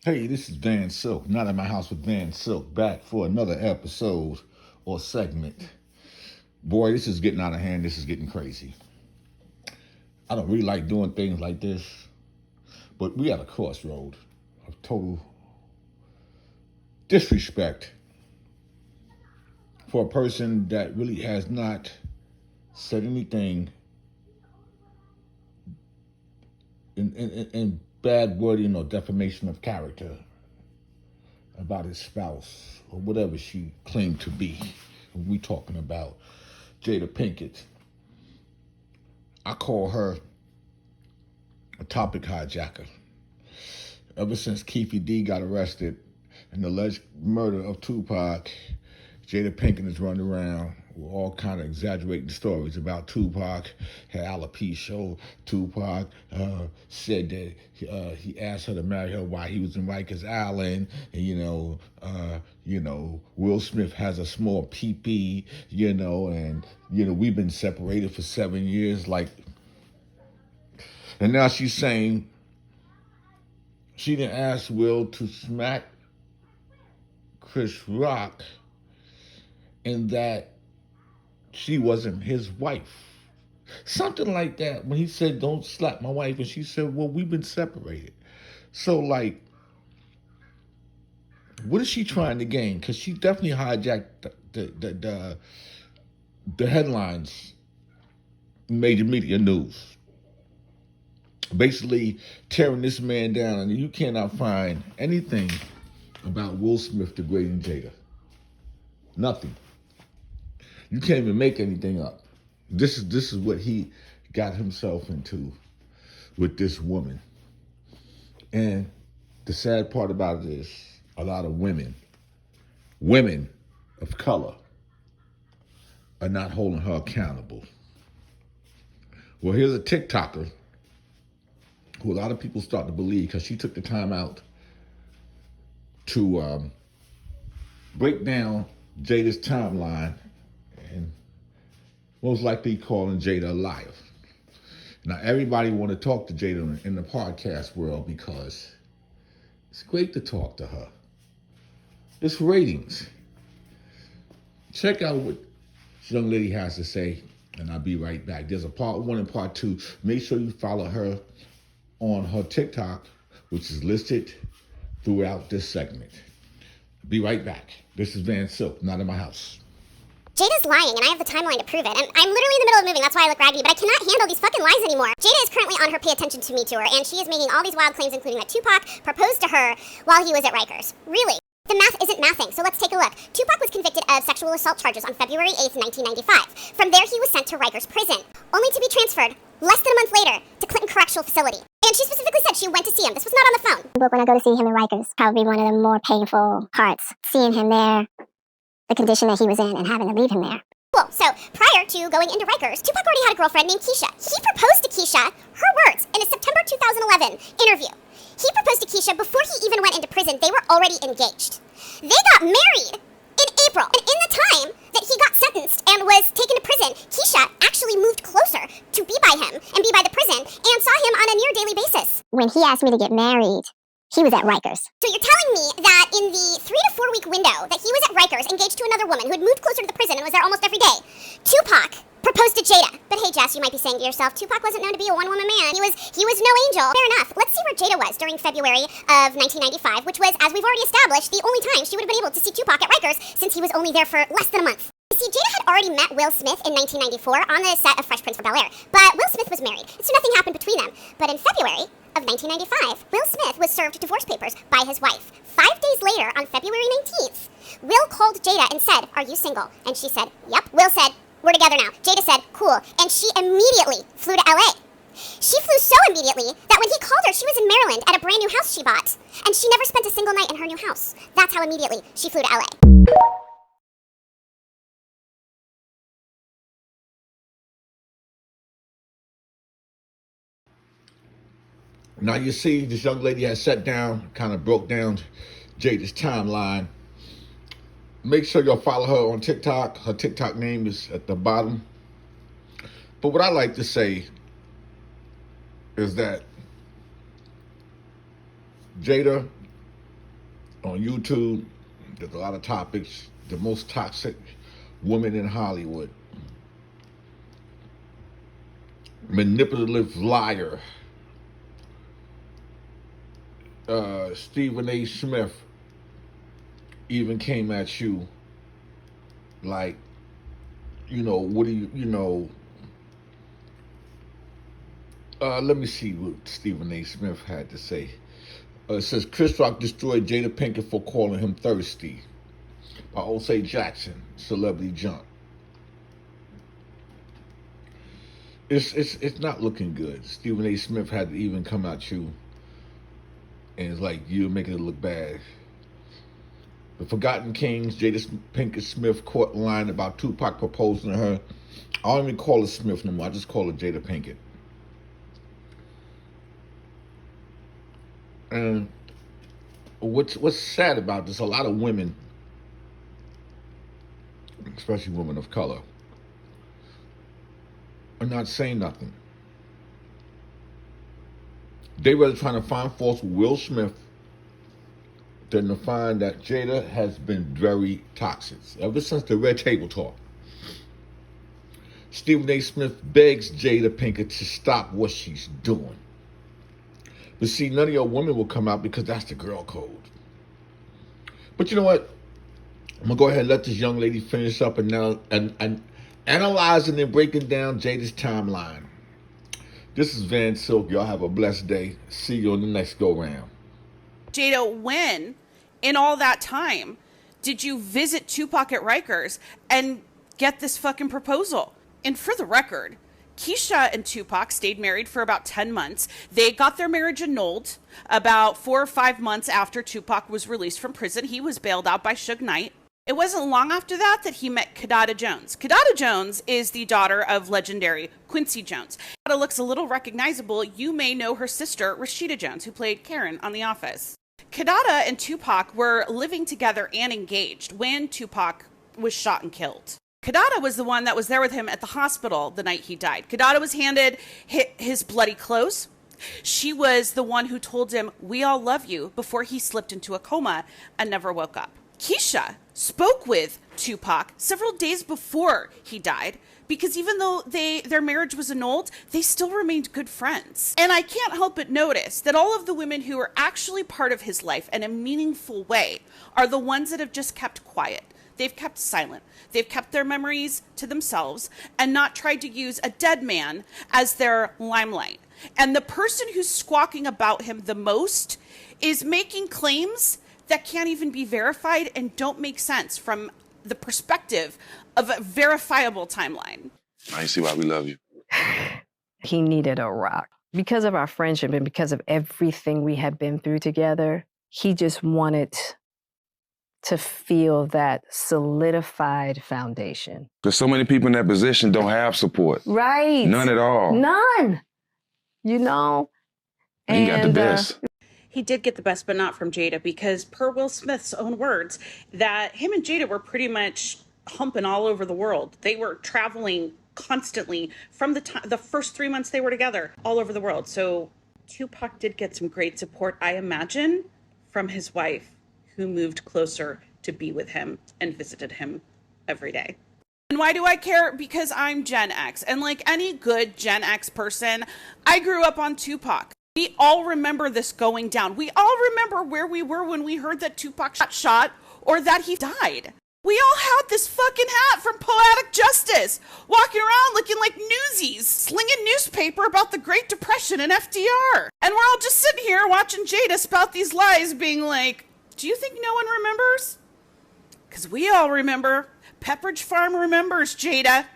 Hey, this is Van Silk, not in my house with Van Silk, back for another episode or segment. Boy, this is getting out of hand. This is getting crazy. I don't really like doing things like this, but we at a crossroad of total disrespect for a person that really has not said anything in bad wording or defamation of character about his spouse or whatever she claimed to be. We talking about Jada Pinkett. I call her a topic hijacker. Ever since Keefe D got arrested in the alleged murder of Tupac, Jada Pinkett has run around with all kind of exaggerating stories about Tupac. Had alopecia. Tupac said that he asked her to marry her while he was in Rikers Island. And, Will Smith has a small pee-pee, and, we've been separated for 7 years. And now she's saying she didn't ask Will to smack Chris Rock and that she wasn't his wife. Something like that when he said, don't slap my wife. And she said, well, we've been separated. So, what is she trying to gain? Because she definitely hijacked the headlines, major media news. Basically tearing this man down, and you cannot find anything about Will Smith degrading Jada. Nothing. You can't even make anything up. This is what he got himself into with this woman. And the sad part about it is a lot of women of color, are not holding her accountable. Well, here's a TikToker who a lot of people start to believe, because she took the time out to break down Jada's timeline and most likely calling Jada a liar. Now, everybody want to talk to Jada in the podcast world because it's great to talk to her. It's ratings. Check out what this young lady has to say, and I'll be right back. There's a part 1 and part 2. Make sure you follow her on her TikTok, which is listed throughout this segment. Be right back. This is Van Silk, not in my house. Jada's lying, and I have the timeline to prove it. And I'm literally in the middle of moving, that's why I look raggedy, but I cannot handle these fucking lies anymore. Jada is currently on her Pay Attention to Me tour, and she is making all these wild claims, including that Tupac proposed to her while he was at Rikers. Really? The math isn't mathing, so let's take a look. Tupac was convicted of sexual assault charges on February 8th, 1995. From there, he was sent to Rikers Prison, only to be transferred less than a month later to Clinton Correctional Facility. And she specifically said she went to see him. This was not on the phone. When I go to see him in Rikers, probably one of the more painful parts. Seeing him there, the condition that he was in, and having to leave him there. Cool. So, prior to going into Rikers, Tupac already had a girlfriend named Keisha. He proposed to Keisha, her words, in a September 2011 interview. He proposed to Keisha before he even went into prison. They were already engaged. They got married in April. And in the time that he got sentenced and was taken to prison, Keisha actually moved closer to be by him and be by the prison and saw him on a near daily basis. When he asked me to get married, he was at Rikers. So you're telling me that in the 3 to 4 week window that he was at Rikers, engaged to another woman who had moved closer to the prison and was there almost every day, Tupac proposed to Jada. But hey, Jess, you might be saying to yourself, Tupac wasn't known to be a one-woman man. He was no angel. Fair enough. Let's see where Jada was during February of 1995, which was, as we've already established, the only time she would have been able to see Tupac at Rikers since he was only there for less than a month. You see, Jada had already met Will Smith in 1994 on the set of Fresh Prince of Bel-Air, but Will Smith was married, so nothing happened between them. But in February of 1995, Will Smith was served divorce papers by his wife. 5 days later, on February 19th, Will called Jada and said, "Are you single?" And she said, "Yep." Will said, "We're together now." Jada said, "Cool." And she immediately flew to LA. She flew so immediately that when he called her, she was in Maryland at a brand new house she bought. And she never spent a single night in her new house. That's how immediately she flew to LA. Now you see, this young lady has sat down, kind of broke down Jada's timeline. Make sure y'all follow her on TikTok. Her TikTok name is at the bottom. But what I like to say is that Jada On YouTube, there's a lot of topics. The most toxic woman in Hollywood. Manipulative liar. Stephen A. Smith even came at you like, what do you, let me see what Stephen A. Smith had to say. It says, Chris Rock destroyed Jada Pinkett for calling him thirsty. By Osei Jackson, celebrity junk. It's not looking good. Stephen A. Smith had to even come at you, and it's like you're making it look bad. The Forgotten Kings, Jada Pinkett Smith caught lying about Tupac proposing to her. I don't even call her Smith no more. I just call her Jada Pinkett. And what's sad about this, a lot of women, especially women of color, are not saying nothing. They were trying to find fault with Will Smith than to find that Jada has been very toxic ever since the Red Table Talk. Stephen A. Smith begs Jada Pinkett to stop what she's doing. But see, none of your women will come out because that's the girl code. But you know what? I'm going to go ahead and let this young lady finish up and analyzing and breaking down Jada's timeline. This is Van Silk. Y'all have a blessed day. See you on the next go-round. Jada, when in all that time did you visit Tupac at Rikers and get this fucking proposal? And for the record, Keisha and Tupac stayed married for about 10 months. They got their marriage annulled about 4 or 5 months after Tupac was released from prison. He was bailed out by Suge Knight. It wasn't long after that he met Kidada Jones. Kidada Jones is the daughter of legendary Quincy Jones. Kidada looks a little recognizable. You may know her sister, Rashida Jones, who played Karen on The Office. Kidada and Tupac were living together and engaged when Tupac was shot and killed. Kidada was the one that was there with him at the hospital the night he died. Kidada was handed his bloody clothes. She was the one who told him, "We all love you," before he slipped into a coma and never woke up. Keisha spoke with Tupac several days before he died because even though their marriage was annulled, they still remained good friends. And I can't help but notice that all of the women who are actually part of his life in a meaningful way are the ones that have just kept quiet. They've kept silent. They've kept their memories to themselves and not tried to use a dead man as their limelight. And the person who's squawking about him the most is making claims that can't even be verified and don't make sense from the perspective of a verifiable timeline. I see why we love you. He needed a rock. Because of our friendship and because of everything we had been through together, he just wanted to feel that solidified foundation. Because so many people in that position don't have support. Right. None at all. None. You know? And he got the best. He did get the best, but not from Jada, because per Will Smith's own words, that him and Jada were pretty much humping all over the world. They were traveling constantly from the first 3 months they were together, all over the world. So Tupac did get some great support, I imagine, from his wife, who moved closer to be with him and visited him every day. And why do I care? Because I'm Gen X. And like any good Gen X person, I grew up on Tupac. We all remember this going down. We all remember where we were when we heard that Tupac got shot or that he died. We all had this fucking hat from Poetic Justice, walking around looking like newsies, slinging newspaper about the Great Depression and FDR. And we're all just sitting here watching Jada spout these lies, being like, do you think no one remembers? Because we all remember. Pepperidge Farm remembers, Jada.